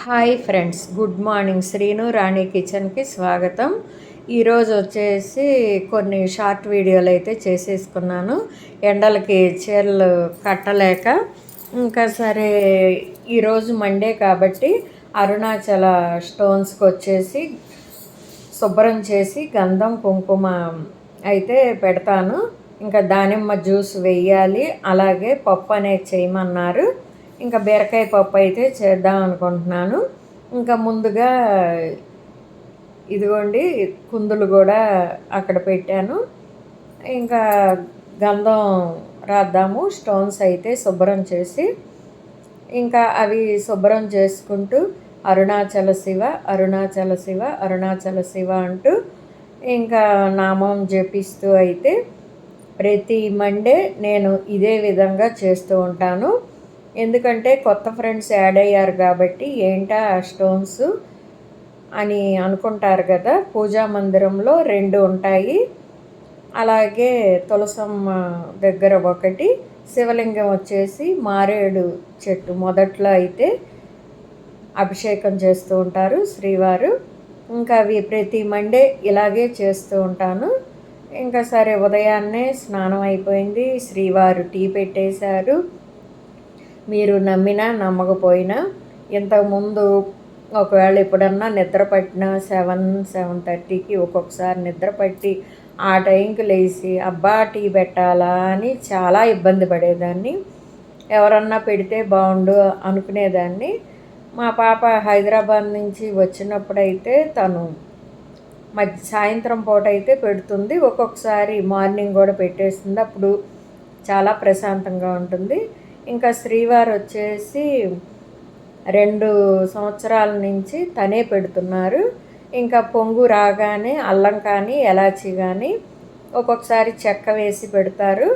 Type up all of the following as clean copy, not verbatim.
Hi friends, good morning. Srinu Rani కిచెన్కి స్వాగతం. ఈరోజు వచ్చేసి కొన్ని షార్ట్ వీడియోలు అయితే చేసేసుకున్నాను. ఎండలకి చీరలు కట్టలేక ఇంకా సరే ఈరోజు మండే కాబట్టి అరుణాచల స్టోన్స్కి వచ్చేసి శుభ్రం చేసి గంధం కుంకుమ అయితే పెడతాను. ఇంకా దానిమ్మ జ్యూస్ వేయాలి, అలాగే పప్పు అనేది చేయమన్నారు. ఇంకా బీరకాయ పప్పు అయితే చేద్దాం అనుకుంటున్నాను. ఇంకా ముందుగా ఇదిగోండి కుందులు కూడా అక్కడ పెట్టాను. ఇంకా గంధం రాద్దాము, స్టోన్స్ అయితే శుభ్రం చేసి ఇంకా అవి శుభ్రం చేసుకుంటూ అరుణాచల శివ అరుణాచల శివ అరుణాచల శివ అంటూ ఇంకా నామం జపిస్తూ అయితే ప్రతి మండే నేను ఇదే విధంగా చేస్తూ ఉంటాను. ఎందుకంటే కొత్త ఫ్రెండ్స్ యాడ్ అయ్యారు కాబట్టి ఏంటా స్టోన్స్ అని అనుకుంటారు కదా. పూజా మందిరంలో 2 ఉంటాయి, అలాగే తులసమ్మ దగ్గర ఒకటి, శివలింగం వచ్చేసి మారేడు చెట్టు మొదట్లో అయితే అభిషేకం చేస్తూ ఉంటారు శ్రీవారు. ఇంకా అవి ప్రతి మండే ఇలాగే చేస్తూ ఉంటాను. ఇంకా సరే ఉదయాన్నే స్నానం అయిపోయింది, శ్రీవారు టీ పెట్టేశారు. మీరు నమ్మినా నమ్మకపోయినా ఇంతకుముందు ఒకవేళ ఎప్పుడన్నా నిద్ర పట్టినా 7-7:30కి ఒక్కొక్కసారి నిద్ర పట్టి ఆ టైంకి లేచి అబ్బా టీ పెట్టాలా అని చాలా ఇబ్బంది పడేదాన్ని. ఎవరన్నా పెడితే బాగుండు అనుకునేదాన్ని. మా పాప హైదరాబాద్ నుంచి వచ్చినప్పుడైతే తను సాయంత్రం పూట అయితే పెడుతుంది, ఒక్కొక్కసారి మార్నింగ్ కూడా పెట్టేస్తుంది. అప్పుడు చాలా ప్రశాంతంగా ఉంటుంది. ఇంకా శ్రీవారు వచ్చేసి 2 సంవత్సరాల నుంచి తనే పెడుతున్నారు. ఇంకా పొంగు రాగానే అల్లం కానీ ఎలాచి కానీ ఒక్కొక్కసారి చెక్క వేసి పెడతారు.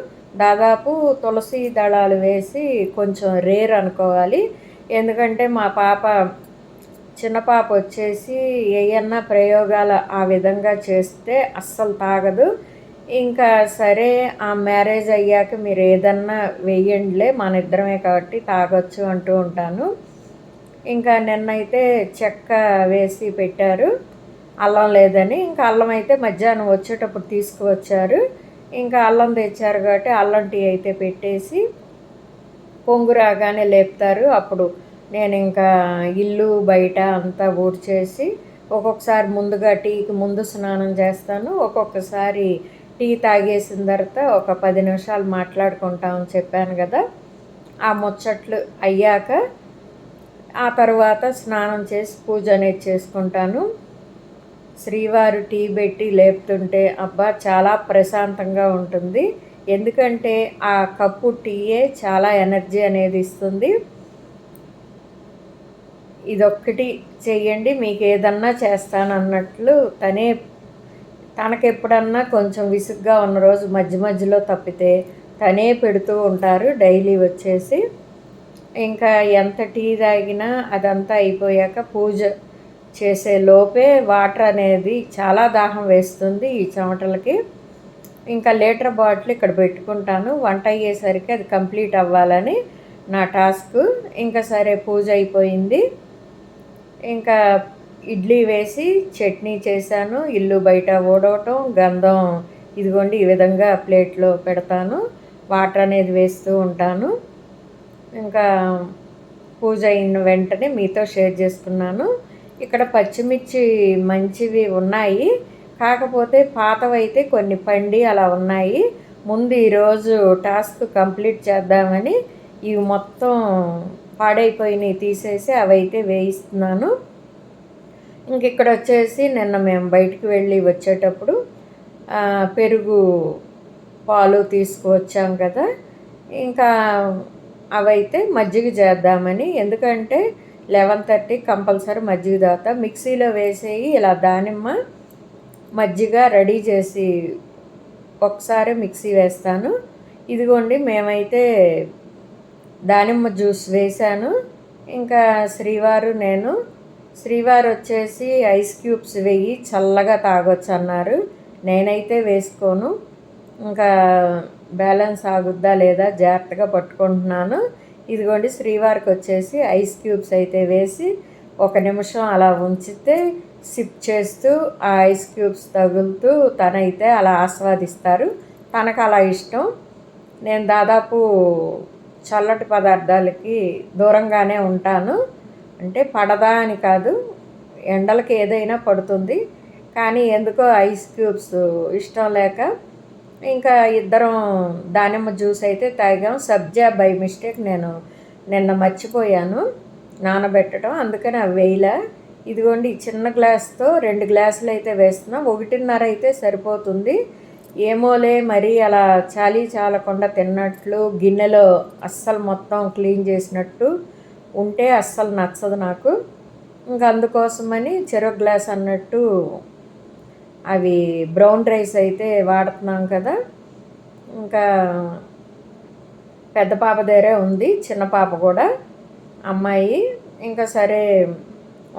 దాదాపు తులసి దళాలు వేసి కొంచెం రేర్ అనుకోవాలి. ఎందుకంటే మా పాప చిన్న పాప వచ్చేసి ఏయన్నా ప్రయోగాలు ఆ విధంగా చేస్తే అస్సలు తాగదు. ఇంకా సరే ఆ మ్యారేజ్ అయ్యాక మీరు ఏదన్నా వేయండిలే, మన ఇద్దరమే కాబట్టి తాగొచ్చు అంటూ ఉంటాను. ఇంకా నిన్నైతే చెక్క వేసి పెట్టారు, అల్లం లేదని. ఇంకా అల్లం అయితే మధ్యాహ్నం వచ్చేటప్పుడు తీసుకువచ్చారు. ఇంకా అల్లం తెచ్చారు కాబట్టి అల్లం టీ అయితే పెట్టేసి పొంగు రాగానే లేపుతారు. అప్పుడు నేను ఇంకా ఇల్లు బయట అంతా ఊడ్చేసి ఒక్కొక్కసారి ముందుగా టీకి ముందు స్నానం చేస్తాను, ఒక్కొక్కసారి టీ తాగేసిన తర్వాత ఒక 10 నిమిషాలు మాట్లాడుకుంటామని చెప్పాను కదా. ఆ ముచ్చట్లు అయ్యాక ఆ తర్వాత స్నానం చేసి పూజ అనేది చేసుకుంటాను. శ్రీవారు టీ పెట్టి లేపుతుంటే అబ్బా చాలా ప్రశాంతంగా ఉంటుంది. ఎందుకంటే ఆ కప్పు టీయే చాలా ఎనర్జీ అనేది ఇస్తుంది. ఇదొక్కటి చెయ్యండి, మీకు ఏదన్నా చేస్తానన్నట్లు తనకెప్పుడన్నా కొంచెం విసుగ్గా ఉన్న రోజు మధ్య మధ్యలో తప్పితే తనే పెడుతూ ఉంటారు డైలీ వచ్చేసి. ఇంకా ఎంత టీ తాగినా అదంతా అయిపోయాక పూజ చేసే లోపే వాటర్ అనేది చాలా దాహం వేస్తుంది ఈ చెమటలకి. ఇంకా లీటర్ బాటిల్ ఇక్కడ పెట్టుకుంటాను, వంట అయ్యేసరికి అది కంప్లీట్ అవ్వాలని నా టాస్క్. ఇంకా సరే పూజ అయిపోయింది. ఇంకా ఇడ్లీ వేసి చట్నీ చేశాను, ఇల్లు బయట ఊడవటం, గంధం ఇదిగోండి ఈ విధంగా ప్లేట్లో పెడతాను, వాటర్ అనేది వేస్తూ ఉంటాను. ఇంకా పూజ అయిన వెంటనే మీతో షేర్ చేసుకున్నాను. ఇక్కడ పచ్చిమిర్చి మంచివి ఉన్నాయి, కాకపోతే పాతవైతే కొన్ని పండి అలా ఉన్నాయి. ముందు ఈరోజు టాస్క్ కంప్లీట్ చేద్దామని ఇవి మొత్తం పాడైపోయినవి తీసేసి అవైతే వేయిస్తున్నాను. ఇంక ఇక్కడ వచ్చేసి నిన్న మేము బయటికి వెళ్ళి వచ్చేటప్పుడు పెరుగు పాలు తీసుకువచ్చాం కదా. ఇంకా అవైతే మజ్జిగ చేద్దామని, ఎందుకంటే 11:30 కంపల్సరీ మజ్జిగ తాగుతా. మిక్సీలో వేసేయి ఇలా దానిమ్మ మజ్జిగ రెడీ చేసి ఒకసారి మిక్సీ వేస్తాను. ఇదిగోండి మేమైతే దానిమ్మ జ్యూస్ వేశాను. ఇంకా శ్రీవారు వచ్చేసి ఐస్ క్యూబ్స్ వేయి చల్లగా తాగొచ్చు అన్నారు. నేనైతే వేసుకోను, ఇంకా బ్యాలెన్స్ ఆగుద్దా లేదా జాగ్రత్తగా పట్టుకుంటున్నాను. ఇదిగోండి శ్రీవారికి వచ్చేసి ఐస్ క్యూబ్స్ అయితే వేసి ఒక నిమిషం అలా ఉంచితే సిప్ చేస్తూ ఆ ఐస్ క్యూబ్స్ తగులుతూ తనైతే అలా ఆస్వాదిస్తారు. తనకు అలా ఇష్టం. నేను దాదాపు చల్లటి పదార్థాలకి దూరంగానే ఉంటాను. అంటే పడదా అని కాదు, ఎండలకి ఏదైనా పడుతుంది. కానీ ఎందుకో ఐస్ క్యూబ్స్ ఇష్టం లేక ఇంకా ఇద్దరం దానిమ్మ జ్యూస్ అయితే తాగాం. సబ్జా బై మిస్టేక్ నేను నిన్న మర్చిపోయాను నానబెట్టడం, అందుకని అవి వేయలే. ఇదిగోండి ఈ చిన్న గ్లాస్తో 2 గ్లాసులు అయితే వేస్తున్నాం. 1.5 అయితే సరిపోతుంది. ఏమోలే మరీ అలా చాలీ చాలకుండా తిన్నట్లు గిన్నెలో అస్సలు మొత్తం క్లీన్ చేసినట్టు ఉంటే అస్సలు నచ్చదు నాకు. ఇంకా అందుకోసమని చెరొక గ్లాస్ అన్నట్టు అవి బ్రౌన్ రైస్ అయితే వాడుతున్నాం కదా. ఇంకా పెద్ద పాప దగ్గరే ఉంది, చిన్న పాప కూడా అమ్మాయి. ఇంకా సరే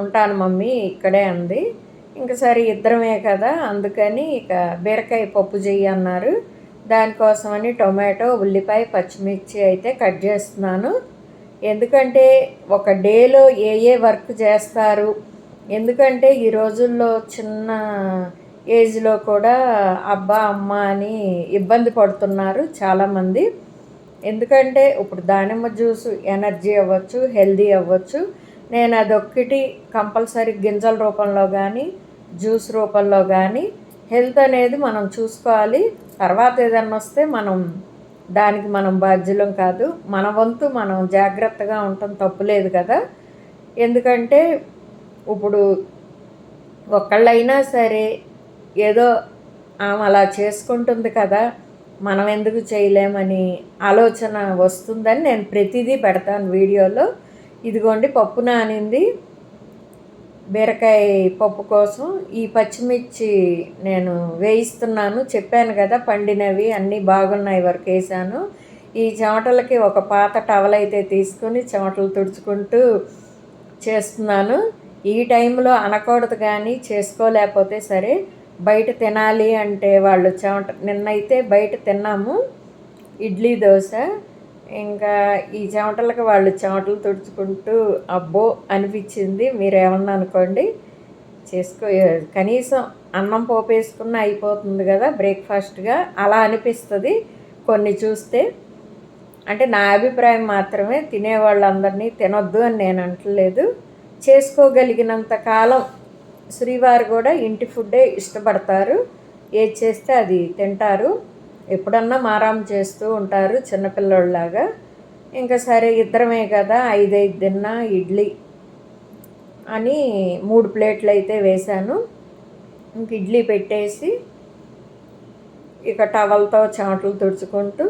ఉంటాను మమ్మీ ఇక్కడే అంది. ఇంకా సరే ఇద్దరమే కదా అందుకని ఇక బీరకాయ పప్పు చెయ్యి అన్నారు. దానికోసమని టొమాటో, ఉల్లిపాయ, పచ్చిమిర్చి అయితే కట్ చేస్తున్నాను. ఎందుకంటే ఒక డేలో ఏ వర్క్ చేస్తారు, ఎందుకంటే ఈ రోజుల్లో చిన్న ఏజ్లో కూడా అబ్బా అమ్మ అని ఇబ్బంది పడుతున్నారు చాలామంది. ఎందుకంటే ఇప్పుడు దానిమ్మ జ్యూస్ ఎనర్జీ అవ్వచ్చు, హెల్దీ అవ్వచ్చు. నేను అదొక్కటి కంపల్సరీ గింజల రూపంలో కానీ జ్యూస్ రూపంలో కానీ హెల్త్ అనేది మనం చూసుకోవాలి. తర్వాత ఏదన్నా వస్తే దానికి మనం బాధ్యులం కాదు. మన వంతు మనం జాగ్రత్తగా ఉండటం తప్పులేదు కదా. ఎందుకంటే ఇప్పుడు ఒకళ్ళైనా సరే ఏదో ఆమె అలా చేసుకుంటుంది కదా, మనం ఎందుకు చేయలేమని ఆలోచన వస్తుందని నేను ప్రతిదీ పెడతాను వీడియోలో. ఇదిగోండి పప్పు నానింది. బీరకాయ పప్పు కోసం ఈ పచ్చిమిర్చి నేను వేయిస్తున్నాను. చెప్పాను కదా పండినవి అన్నీ బాగున్నాయి వరకు వేసాను. ఈ చెమటలకి ఒక పాత టవల్ అయితే తీసుకొని చెమటలు తుడుచుకుంటూ చేస్తున్నాను. ఈ టైంలో అనకూడదు కానీ చేసుకోలేకపోతే సరే. బయట తినాలి అంటే వాళ్ళు నిన్నైతే బయట తిన్నాము ఇడ్లీ దోశ. ఇంకా ఈ చెమటలకు వాళ్ళు చెమటలు తుడుచుకుంటూ అబ్బో అనిపించింది. మీరు ఏమన్నా అనుకోండి, కనీసం అన్నం పోపేసుకున్న అయిపోతుంది కదా బ్రేక్ఫాస్ట్గా, అలా అనిపిస్తుంది కొన్ని చూస్తే. అంటే నా అభిప్రాయం మాత్రమే, తినేవాళ్ళందరినీ తినొద్దు అని నేను అంటలేదు. చేసుకోగలిగినంత కాలం శ్రీవారు కూడా ఇంటి ఫుడ్డే ఇష్టపడతారు. ఏది చేస్తే అది తింటారు. ఎప్పుడన్నా మారాం చేస్తూ ఉంటారు చిన్నపిల్లోళ్ళలాగా. ఇంకా సరే ఇద్దరమే కదా 5 తిన్నా ఇడ్లీ అని 3 ప్లేట్లు అయితే వేశాను. ఇంక ఇడ్లీ పెట్టేసి ఇక టవల్తో చెమటలు తుడుచుకుంటూ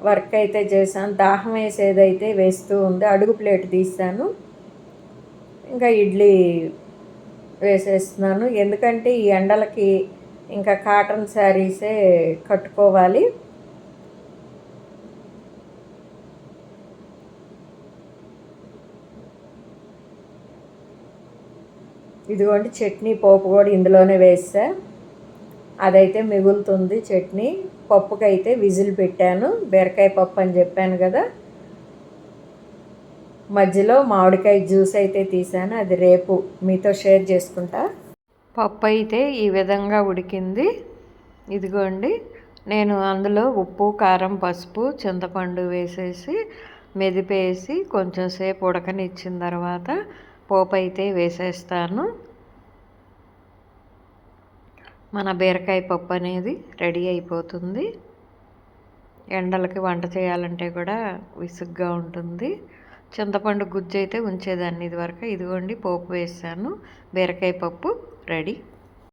వర్క్ అయితే చేశాను. దాహం వేసేదైతే వేస్తూ ఉంది. అడుగు ప్లేట్ తీసాను. ఇంకా ఇడ్లీ వేసేస్తున్నాను. ఎందుకంటే ఈ ఎండలకి ఇంకా కాటన్ శారీసే కట్టుకోవాలి. ఇదిగోండి చట్నీ పోపు కూడా ఇందులోనే వేసా. అదైతే మిగులుతుంది చట్నీ. పప్పుకైతే విజిల్ పెట్టాను. బీరకాయ పప్పు అని చెప్పాను కదా. మధ్యలో మామిడికాయ జ్యూస్ అయితే తీసాను. అది రేపు మీతో షేర్ చేసుకుంటా. పప్పు అయితే ఈ విధంగా ఉడికింది. ఇదిగోండి నేను అందులో ఉప్పు, కారం, పసుపు, చింతపండు వేసేసి మెదిపేసి కొంచెం సేపు ఉడకనిచ్చిన తర్వాత పోపు అయితే వేసేస్తాను. మన బీరకాయ పప్పు అనేది రెడీ అయిపోతుంది. ఎండలకి వంట చేయాలంటే కూడా విసుగ్గా ఉంటుంది. చింతపండు గుజ్జు అయితే ఉంచేదాన్ని ఇదివరకు. ఇదిగోండి పోపు వేసాను. బీరకాయ పప్పు రెడీ.